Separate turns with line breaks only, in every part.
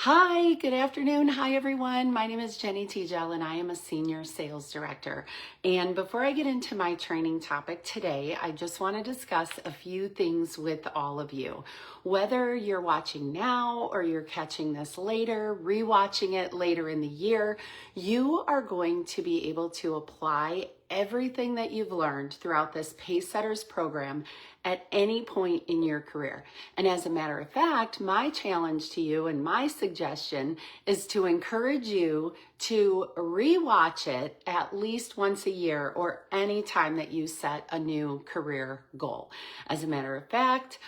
Hi, good afternoon. Hi, everyone. My name is Jeni Tjelle, and I am a Senior Sales Director. And before I get into my training topic today, I just want to discuss a few things with all of you. Whether you're watching now or you're catching this later, rewatching it later in the year, you are going to be able to apply everything that you've learned throughout this Pacesetters program at any point in your career. And as a matter of fact, my challenge to you and my suggestion is to encourage you to rewatch it at least once a year or any time that you set a new career goal. As a matter of fact,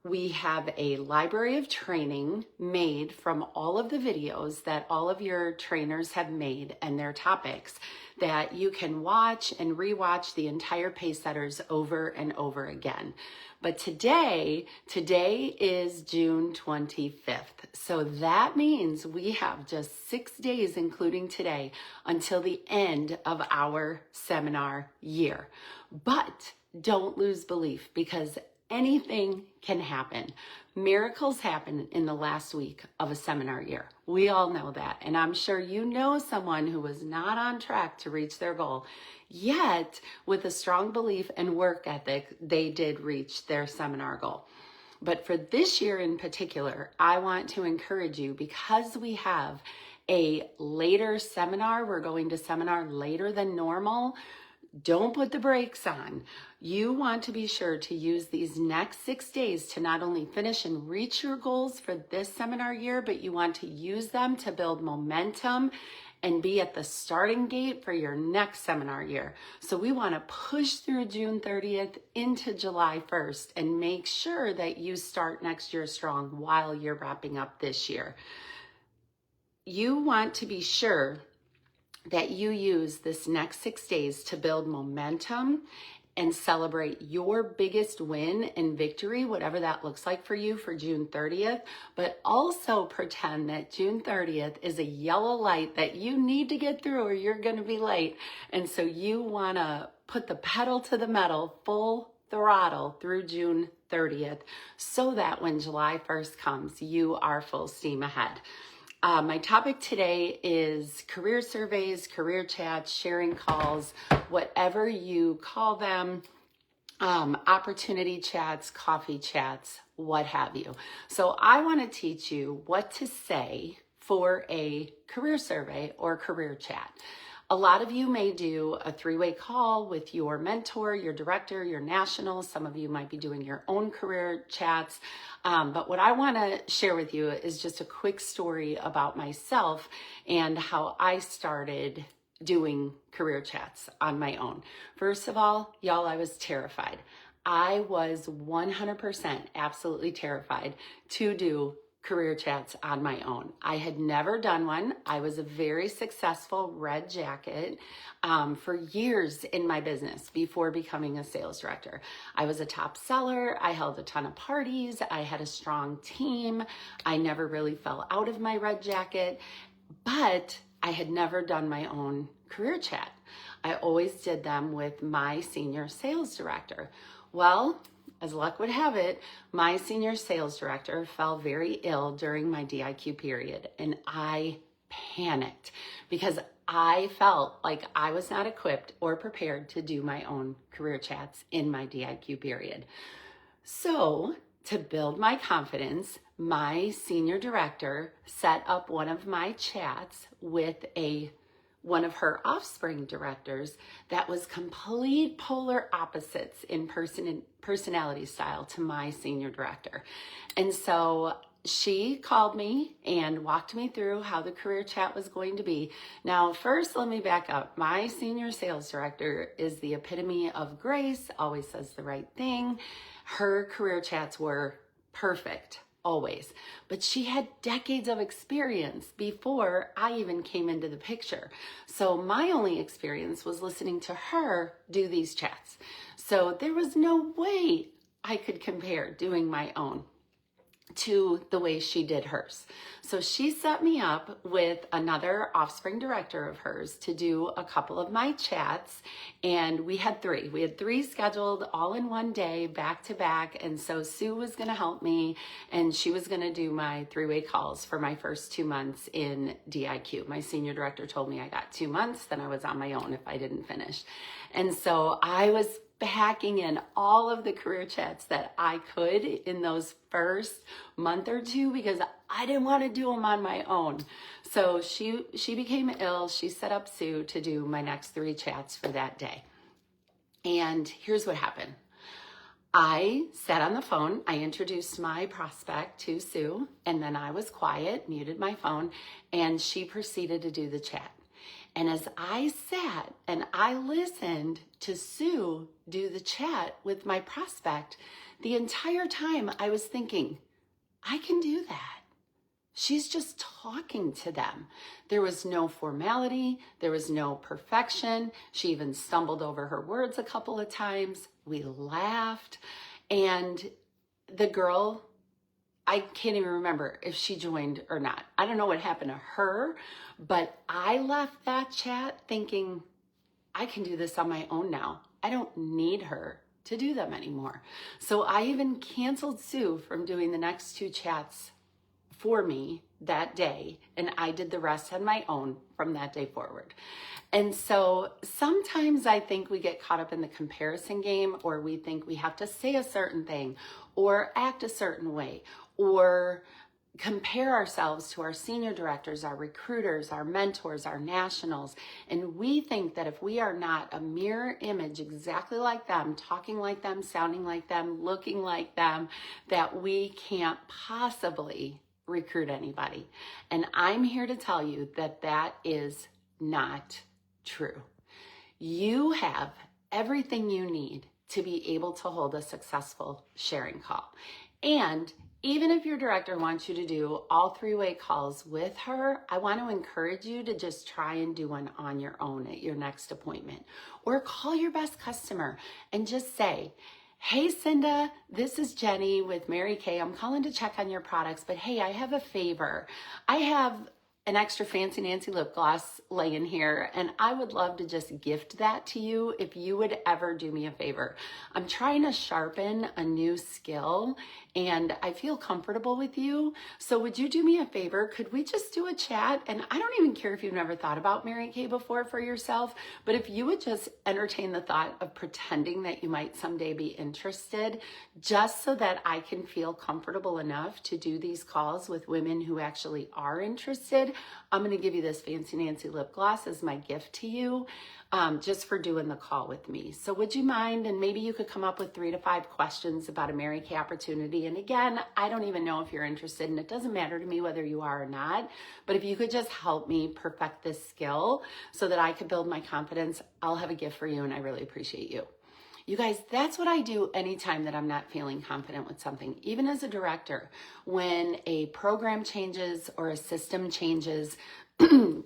we have a library of training made from all of the videos that all of your trainers have made and their topics that you can watch and rewatch the entire Pacesetters over and over again. But today is June 25th. So that means we have just 6 days, including today, until the end of our seminar year. But don't lose belief, because anything can happen. Miracles happen in the last week of a seminar year. We all know that. And I'm sure you know someone who was not on track to reach their goal, yet with a strong belief and work ethic, they did reach their seminar goal. But for this year in particular, I want to encourage you, because we have a later seminar, we're going to seminar later than normal. Don't put the brakes on. You want to be sure to use these next 6 days to not only finish and reach your goals for this seminar year, but you want to use them to build momentum and be at the starting gate for your next seminar year. So we want to push through June 30th into July 1st and make sure that you start next year strong while you're wrapping up this year. You want to be sure that you use this next 6 days to build momentum and celebrate your biggest win and victory, whatever that looks like for you for June 30th, but also pretend that June 30th is a yellow light that you need to get through or you're going to be late. And so you want to put the pedal to the metal, full throttle through June 30th, so that when July 1st comes, you are full steam ahead. My topic today is career surveys, career chats, sharing calls, whatever you call them, opportunity chats, coffee chats, what have you. So I want to teach you what to say for a career survey or career chat. A lot of you may do a 3-way call with your mentor, your director, your national. Some of you might be doing your own career chats. But what I want to share with you is just a quick story about myself and how I started doing career chats on my own. First of all, y'all, I was terrified. I was 100% absolutely terrified to do career chats on my own. I had never done one. I was a very successful red jacket for years in my business before becoming a sales director. I was a top seller. I held a ton of parties. I had a strong team. I never really fell out of my red jacket, but I had never done my own career chat. I always did them with my senior sales director. Well, as luck would have it, my senior sales director fell very ill during my DIQ period, and I panicked because I felt like I was not equipped or prepared to do my own career chats in my DIQ period. So, to build my confidence, my senior director set up one of my chats with one of her offspring directors that was complete polar opposites in personality style to my senior director. And so she called me and walked me through how the career chat was going to be. Now, first, let me back up. My senior sales director is the epitome of grace, always says the right thing. Her career chats were perfect. Always. But she had decades of experience before I even came into the picture. So my only experience was listening to her do these chats. So there was no way I could compare doing my own. to the way she did hers. So she set me up with another offspring director of hers to do a couple of my chats, and we had three. We had three scheduled all in one day, back to back, and so Sue was going to help me, and she was going to do my three-way calls for my first 2 months in DIQ. My senior director told me I got 2 months, then I was on my own if I didn't finish. And so I was packing in all of the career chats that I could in those first month or two because I didn't want to do them on my own. So she became ill. She set up Sue to do my next 3 chats for that day. And here's what happened. I sat on the phone, I introduced my prospect to Sue, and then I was quiet, muted my phone, and she proceeded to do the chat. And as I sat and I listened to Sue do the chat with my prospect, the entire time I was thinking, I can do that. She's just talking to them. There was no formality. There was no perfection. She even stumbled over her words a couple of times. We laughed. And the girl, I can't even remember if she joined or not. I don't know what happened to her, but I left that chat thinking, I can do this on my own now. I don't need her to do them anymore. So I even canceled Sue from doing the next 2 chats for me that day, and I did the rest on my own from that day forward. And so sometimes I think we get caught up in the comparison game, or we think we have to say a certain thing or act a certain way or compare ourselves to our senior directors, our recruiters, our mentors, our nationals. And we think that if we are not a mirror image exactly like them, talking like them, sounding like them, looking like them, that we can't possibly recruit anybody. And I'm here to tell you that that is not true. You have everything you need to be able to hold a successful sharing call. And even if your director wants you to do all 3-way calls with her, I want to encourage you to just try and do one on your own at your next appointment. Or call your best customer and just say, hey, Cinda, this is Jeni with Mary Kay. I'm calling to check on your products, but hey, I have a favor. I have an extra Fancy Nancy lip gloss laying here, and I would love to just gift that to you if you would ever do me a favor. I'm trying to sharpen a new skill, and I feel comfortable with you. So would you do me a favor? Could we just do a chat? And I don't even care if you've never thought about Mary Kay before for yourself, but if you would just entertain the thought of pretending that you might someday be interested, just so that I can feel comfortable enough to do these calls with women who actually are interested, I'm going to give you this Fancy Nancy lip gloss as my gift to you, just for doing the call with me. So would you mind? And maybe you could come up with 3 to 5 questions about a Mary Kay opportunity. And again, I don't even know if you're interested, and it doesn't matter to me whether you are or not. But if you could just help me perfect this skill so that I could build my confidence, I'll have a gift for you, and I really appreciate you. You guys, that's what I do anytime that I'm not feeling confident with something. Even as a director, when a program changes or a system changes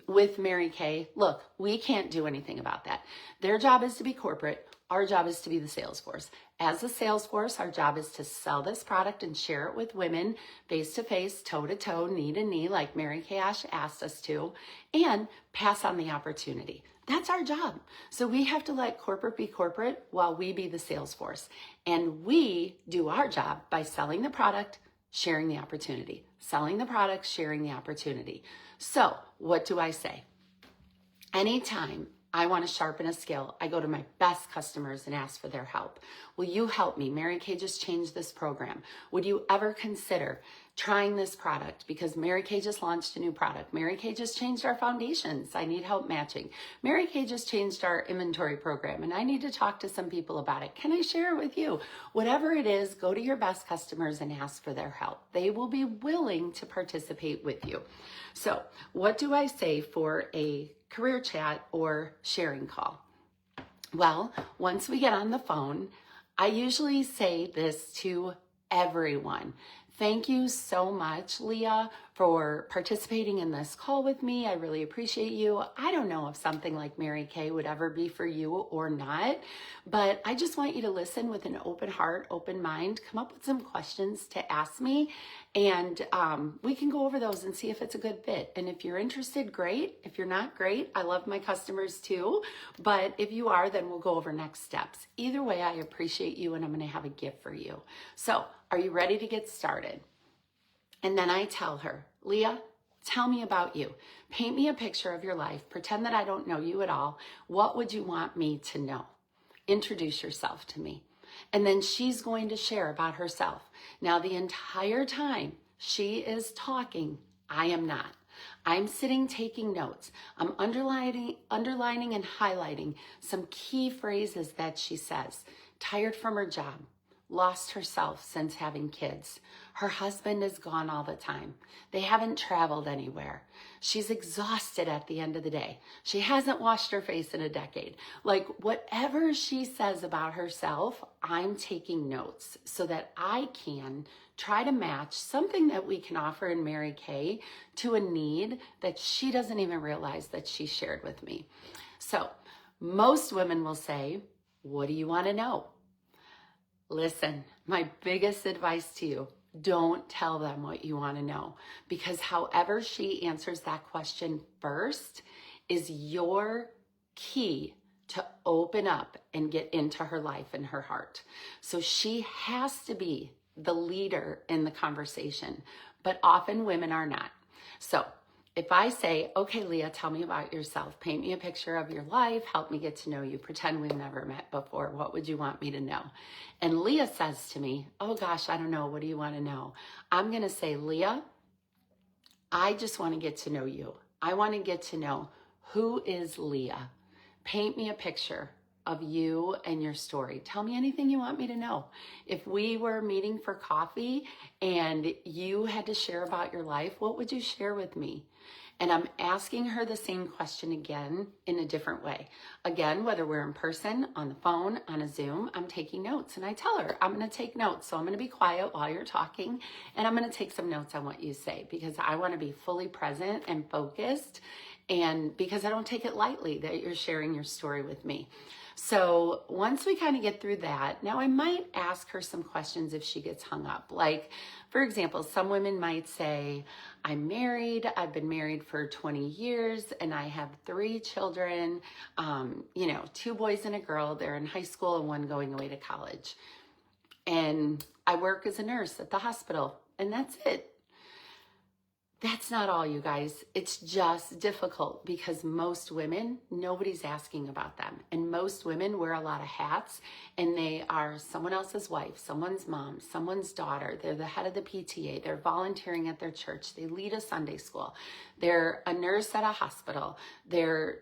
with Mary Kay, look, we can't do anything about that. Their job is to be corporate. Our job is to be the sales force. As a sales force, our job is to sell this product and share it with women face to face, toe to toe, knee to knee, like Mary Kay Ash asked us to, and pass on the opportunity. That's our job. So we have to let corporate be corporate while we be the sales force. And we do our job by selling the product, sharing the opportunity. Selling the product, sharing the opportunity. So what do I say? Anytime I want to sharpen a skill, I go to my best customers and ask for their help. Will you help me? Mary Kay just changed this program. Would you ever consider trying this product? Because Mary Kay just launched a new product. Mary Kay just changed our foundations. I need help matching. Mary Kay just changed our inventory program, and I need to talk to some people about it. Can I share it with you? Whatever it is, go to your best customers and ask for their help. They will be willing to participate with you. So what do I say for a career chat or sharing call? Well, once we get on the phone, I usually say this to everyone. Thank you so much, Leah, for participating in this call with me. I really appreciate you. I don't know if something like Mary Kay would ever be for you or not, but I just want you to listen with an open heart, open mind, come up with some questions to ask me, and we can go over those and see if it's a good fit. And if you're interested, great. If you're not, great. I love my customers too, but if you are, then we'll go over next steps. Either way, I appreciate you, and I'm going to have a gift for you. So, are you ready to get started? And then I tell her, Leah, tell me about you. Paint me a picture of your life. Pretend that I don't know you at all. What would you want me to know? Introduce yourself to me. And then she's going to share about herself. Now, the entire time she is talking, I am not. I'm sitting taking notes. I'm underlining and highlighting some key phrases that she says. Tired from her job. Lost herself since having kids. Her husband is gone all the time. They haven't traveled anywhere. She's exhausted at the end of the day. She hasn't washed her face in a decade. Like, whatever she says about herself, I'm taking notes so that I can try to match something that we can offer in Mary Kay to a need that she doesn't even realize that she shared with me. So most women will say, what do you want to know? Listen, my biggest advice to you, don't tell them what you want to know, because however she answers that question first is your key to open up and get into her life and her heart. So she has to be the leader in the conversation, but often women are not. So if I say, okay, Leah, tell me about yourself. Paint me a picture of your life. Help me get to know you. Pretend we've never met before. What would you want me to know? And Leah says to me, oh gosh, I don't know. What do you want to know? I'm going to say, Leah, I just want to get to know you. I want to get to know, who is Leah? Paint me a picture of you and your story. Tell me anything you want me to know. If we were meeting for coffee and you had to share about your life, what would you share with me? And I'm asking her the same question again in a different way. Again, whether we're in person, on the phone, on a Zoom, I'm taking notes. And I tell her, I'm going to take notes. So I'm going to be quiet while you're talking. And I'm going to take some notes on what you say, because I want to be fully present and focused. And because I don't take it lightly that you're sharing your story with me. So once we kind of get through that, now I might ask her some questions if she gets hung up. Like, for example, some women might say, I'm married, I've been married for 20 years, and I have 3 children, 2 boys and a girl. They're in high school and one going away to college. And I work as a nurse at the hospital, and that's it. That's not all, you guys. It's just difficult because most women, nobody's asking about them. And most women wear a lot of hats, and they are someone else's wife, someone's mom, someone's daughter. They're the head of the PTA. They're volunteering at their church. They lead a Sunday school. They're a nurse at a hospital. They're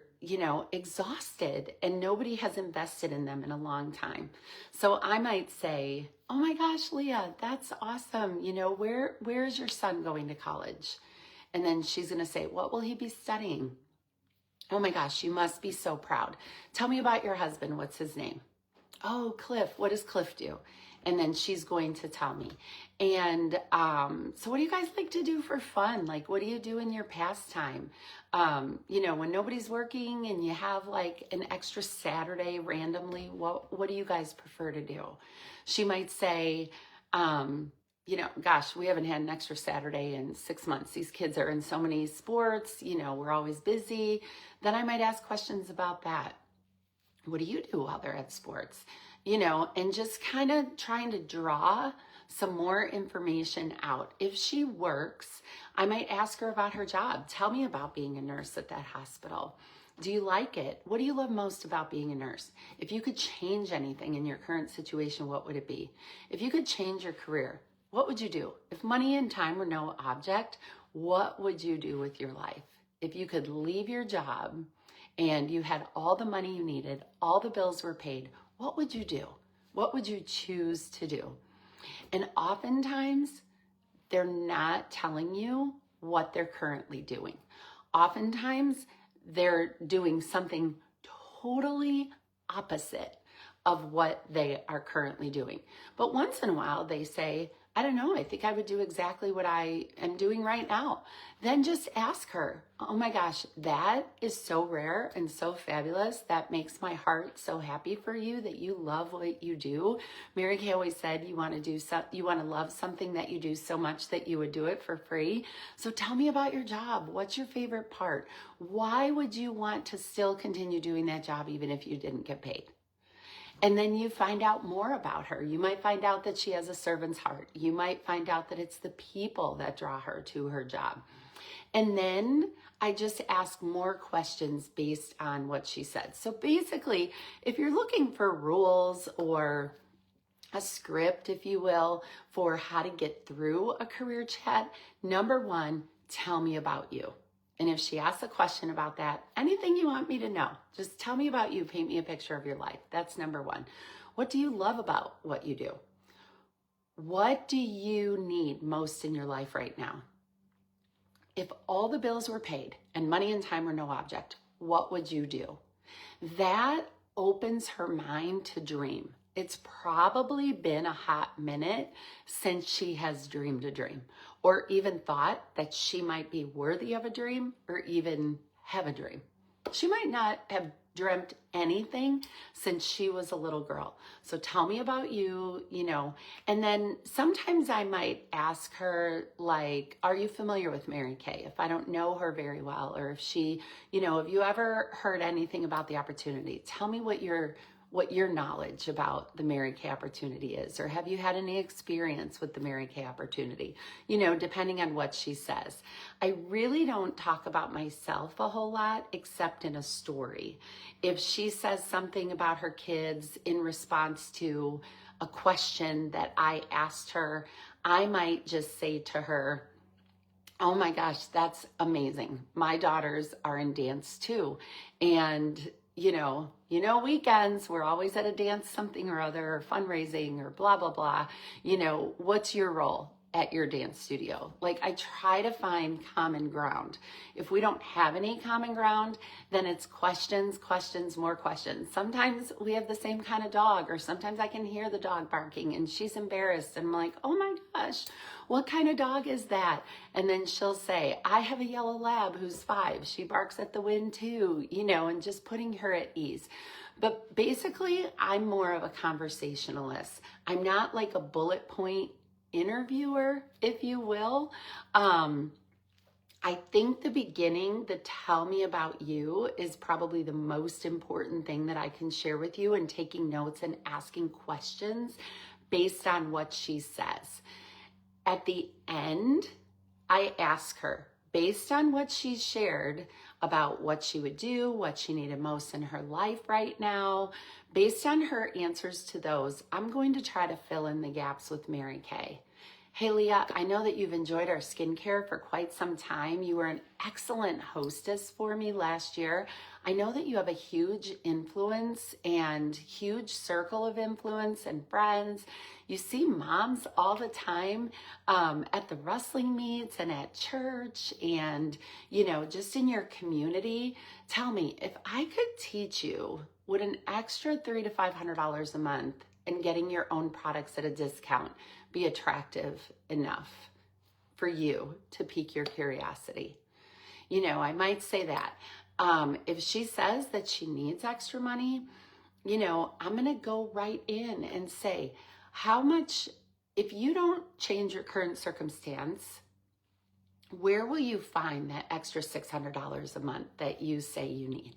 exhausted, and nobody has invested in them in a long time. So I might say, oh my gosh, Leah, that's awesome. Where's your son going to college? And then she's going to say, what will he be studying? Oh my gosh, you must be so proud. Tell me about your husband. What's his name? Oh, Cliff. What does Cliff do? And then she's going to tell me. And so what do you guys like to do for fun? Like, what do you do in your pastime? When nobody's working and you have like an extra Saturday randomly, what do you guys prefer to do? She might say, gosh, we haven't had an extra Saturday in 6 months. These kids are in so many sports, we're always busy. Then I might ask questions about that. What do you do while they're at sports? And just kind of trying to draw some more information out. If she works, I might ask her about her job. Tell me about being a nurse at that hospital. Do you like it? What do you love most about being a nurse? If you could change anything in your current situation, what would it be? If you could change your career, what would you do? If money and time were no object, what would you do with your life? If you could leave your job and you had all the money you needed, all the bills were paid, what would you do? What would you choose to do? And oftentimes, they're not telling you what they're currently doing. Oftentimes, they're doing something totally opposite of what they are currently doing. But once in a while, they say, I don't know, I think I would do exactly what I am doing right now. Then just ask her, oh my gosh, that is so rare and so fabulous. That makes my heart so happy for you that you love what you do. Mary Kay always said you want to love something that you do so much that you would do it for free. So tell me about your job. What's your favorite part? Why would you want to still continue doing that job even if you didn't get paid? And then you find out more about her. You might find out that she has a servant's heart. You might find out that it's the people that draw her to her job. And then I just ask more questions based on what she said. So basically, if you're looking for rules or a script, if you will, for how to get through a career chat, number one, tell me about you. And if she asks a question about that, anything you want me to know, just tell me about you, paint me a picture of your life. That's number one. What do you love about what you do? What do you need most in your life right now? If all the bills were paid and money and time were no object, what would you do? That opens her mind to dream. It's probably been a hot minute since she has dreamed a dream or even thought that she might be worthy of a dream or even have a dream. She might not have dreamt anything since she was a little girl. So tell me about you, and then sometimes I might ask her, like, are you familiar with Mary Kay? If I don't know her very well, or if she, have you ever heard anything about the opportunity? Tell me what your knowledge about the Mary Kay opportunity is, or have you had any experience with the Mary Kay opportunity, depending on what she says. I really don't talk about myself a whole lot except in a story. If she says something about her kids in response to a question that I asked her, I might just say to her, oh my gosh, that's amazing. My daughters are in dance too. And weekends, we're always at a dance, something or other, or fundraising or blah, blah, blah. What's your role at your dance studio? Like, I try to find common ground. If we don't have any common ground, then it's questions, more questions. Sometimes we have the same kind of dog, or sometimes I can hear the dog barking and she's embarrassed. And I'm like, oh my gosh, what kind of dog is that? And then she'll say, I have a yellow lab who's 5. She barks at the wind too, and just putting her at ease. But basically, I'm more of a conversationalist. I'm not like a bullet point interviewer, if you will. I think the beginning, the tell me about you, is probably the most important thing that I can share with you, and taking notes and asking questions based on what she says. At the end, I ask her, based on what she shared about what she would do, what she needed most in her life right now, based on her answers to those, I'm going to try to fill in the gaps with Mary Kay. Hey, Leah, I know that you've enjoyed our skincare for quite some time. You were an excellent hostess for me last year. I know that you have a huge influence and huge circle of influence and friends. You see moms all the time at the wrestling meets and at church and, just in your community. Tell me, if I could teach you, would an extra $300 to $500 a month and getting your own products at a discount be attractive enough for you to pique your curiosity? I might say that. If she says that she needs extra money, I'm going to go right in and say, how much, if you don't change your current circumstance, where will you find that extra $600 a month that you say you need?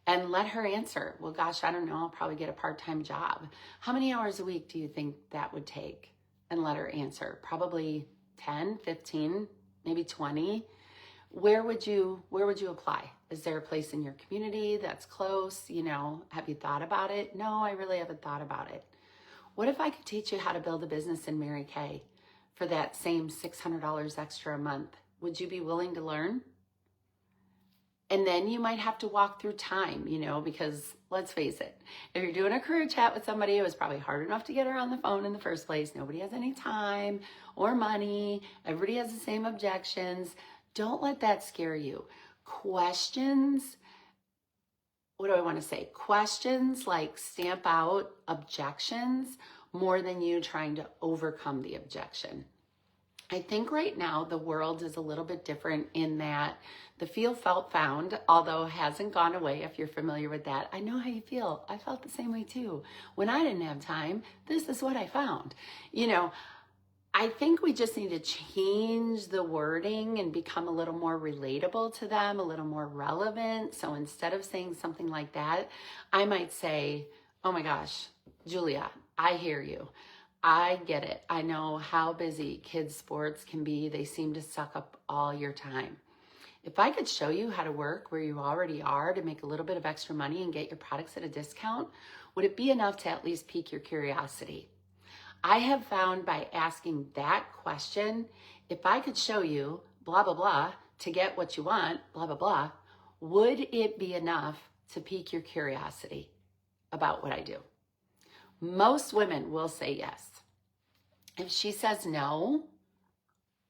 And let her answer, well, gosh, I don't know, I'll probably get a part-time job. How many hours a week do you think that would take? And let her answer, probably 10, 15, maybe 20. Where would you apply? Is there a place in your community that's close? Have you thought about it? No, I really haven't thought about it. What if I could teach you how to build a business in Mary Kay for that same $600 extra a month? Would you be willing to learn? And then you might have to walk through time, because let's face it, if you're doing a career chat with somebody, it was probably hard enough to get her on the phone in the first place. Nobody has any time or money. Everybody has the same objections. Don't let that scare you. Questions, what do I want to say? Questions like stamp out objections more than you trying to overcome the objection. I think right now the world is a little bit different in that the feel, felt, found, although hasn't gone away, if you're familiar with that. I know how you feel. I felt the same way too. When I didn't have time, this is what I found. I think we just need to change the wording and become a little more relatable to them, a little more relevant. So instead of saying something like that, I might say, oh my gosh, Julia, I hear you. I get it. I know how busy kids' sports can be. They seem to suck up all your time. If I could show you how to work where you already are to make a little bit of extra money and get your products at a discount, would it be enough to at least pique your curiosity? I have found by asking that question, if I could show you blah, blah, blah to get what you want, blah, blah, blah, would it be enough to pique your curiosity about what I do? Most women will say yes. If she says no,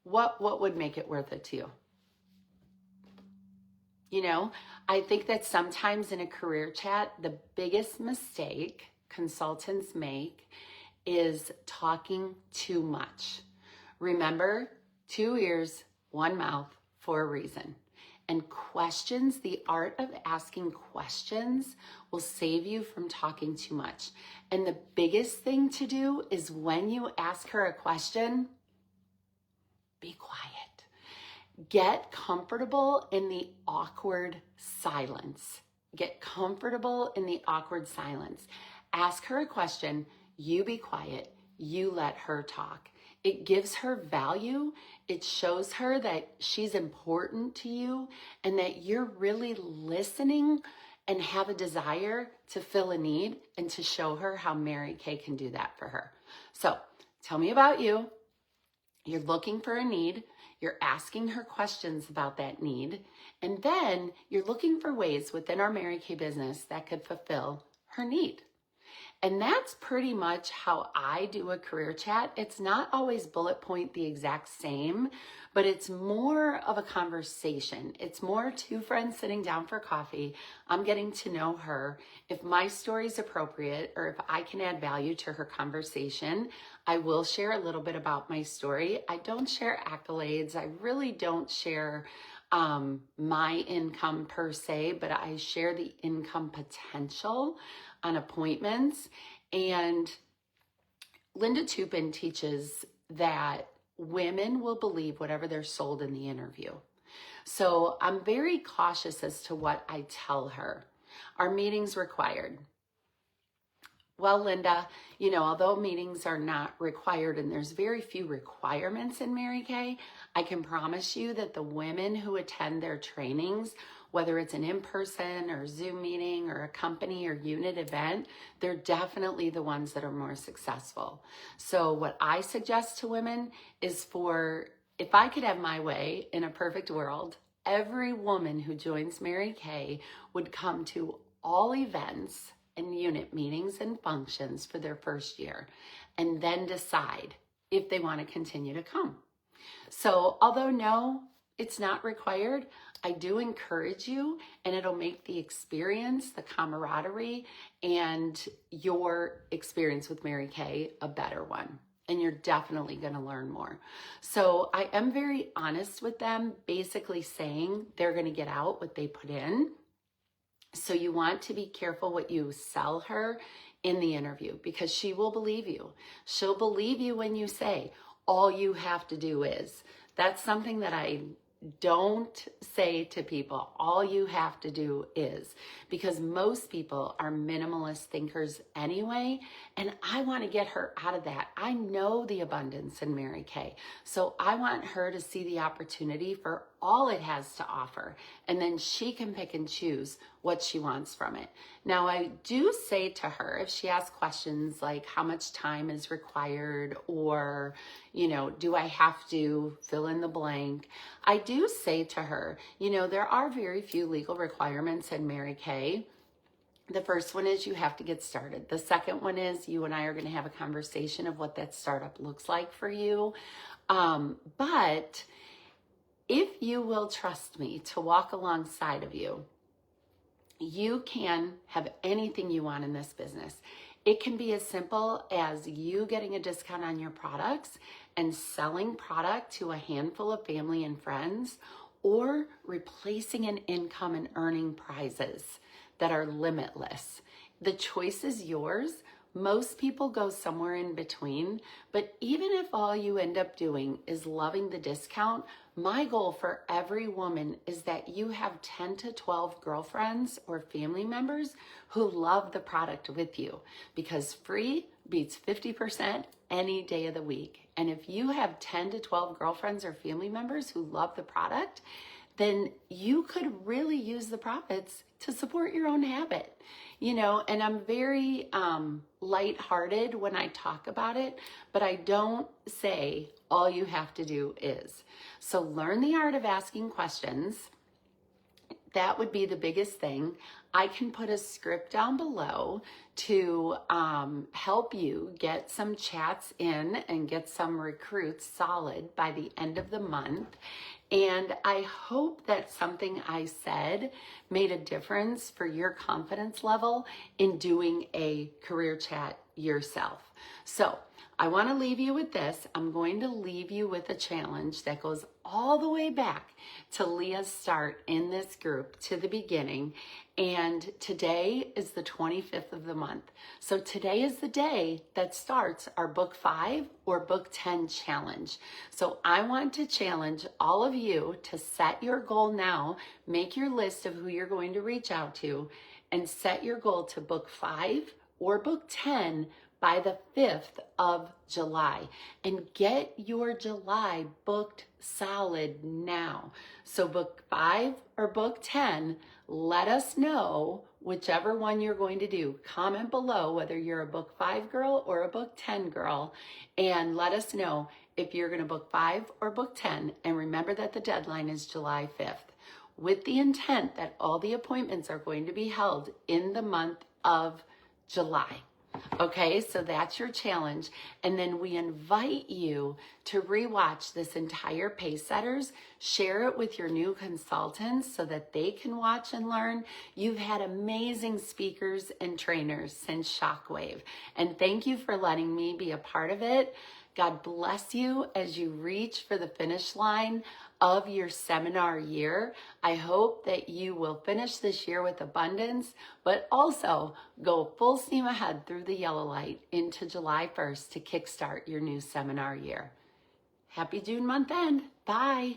what would make it worth it to you? I think that sometimes in a career chat, the biggest mistake consultants make is talking too much. Remember, 2 ears, 1 mouth for a reason. And questions, the art of asking questions will save you from talking too much. And the biggest thing to do is when you ask her a question, be quiet. Get comfortable in the awkward silence. Get comfortable in the awkward silence. Ask her a question. You be quiet, you let her talk. It gives her value. It shows her that she's important to you and that you're really listening and have a desire to fill a need and to show her how Mary Kay can do that for her. So tell me about you. You're looking for a need. You're asking her questions about that need. And then you're looking for ways within our Mary Kay business that could fulfill her need. And that's pretty much how I do a career chat. It's not always bullet point the exact same, but it's more of a conversation. It's more two friends sitting down for coffee. I'm getting to know her. If my story is appropriate or if I can add value to her conversation, I will share a little bit about my story. I don't share accolades. I really don't share my income per se, but I share the income potential on appointments. And Linda Tupin teaches that women will believe whatever they're sold in the interview. So I'm very cautious as to what I tell her. Are meetings required? Well, Linda, although meetings are not required and there's very few requirements in Mary Kay, I can promise you that the women who attend their trainings, whether it's an in-person or Zoom meeting or a company or unit event, they're definitely the ones that are more successful. So what I suggest to women is if I could have my way in a perfect world, every woman who joins Mary Kay would come to all events and unit meetings and functions for their first year and then decide if they want to continue to come. So although no, it's not required, I do encourage you, and it'll make the experience, the camaraderie, and your experience with Mary Kay a better one. And you're definitely going to learn more. So I am very honest with them, basically saying they're going to get out what they put in. So you want to be careful what you sell her in the interview because she will believe you. She'll believe you when you say, all you have to do is. That's something that I don't say to people. All you have to do is, because most people are minimalist thinkers anyway, and I want to get her out of that. I know the abundance in Mary Kay, so I want her to see the opportunity for all it has to offer, and then she can pick and choose what she wants from it. Now, I do say to her, if she asks questions like how much time is required, or, do I have to fill in the blank? I do say to her, there are very few legal requirements in Mary Kay. The first one is you have to get started. The second one is you and I are going to have a conversation of what that startup looks like for you. But if you will trust me to walk alongside of you, you can have anything you want in this business. It can be as simple as you getting a discount on your products and selling product to a handful of family and friends, or replacing an income and earning prizes that are limitless. The choice is yours. Most people go somewhere in between, but even if all you end up doing is loving the discount, my goal for every woman is that you have 10 to 12 girlfriends or family members who love the product with you, because free beats 50% any day of the week. And if you have 10 to 12 girlfriends or family members who love the product, then you could really use the profits to support your own habit. And I'm very lighthearted when I talk about it, but I don't say all you have to do is. So learn the art of asking questions. That would be the biggest thing. I can put a script down below to help you get some chats in and get some recruits solid by the end of the month. And I hope that something I said made a difference for your confidence level in doing a career chat yourself. So I want to leave you with this. I'm going to leave you with a challenge that goes all the way back to Leah's start in this group, to the beginning. And today is the 25th of the month. So today is the day that starts our book 5 or book 10 challenge. So I want to challenge all of you to set your goal now, make your list of who you're going to reach out to, and set your goal to book 5 or book 10 by the 5th of July, and get your July booked solid now. So book 5 or book 10, let us know whichever one you're going to do. Comment below whether you're a book 5 girl or a book 10 girl, and let us know if you're going to book 5 or book 10. And remember that the deadline is July 5th, with the intent that all the appointments are going to be held in the month of July. Okay, so that's your challenge. And then we invite you to rewatch this entire Pacesetters, share it with your new consultants so that they can watch and learn. You've had amazing speakers and trainers since Shockwave, and thank you for letting me be a part of it. God bless you as you reach for the finish line of your seminar year. I hope that you will finish this year with abundance, but also go full steam ahead through the yellow light into July 1st to kickstart your new seminar year. Happy June month end. Bye.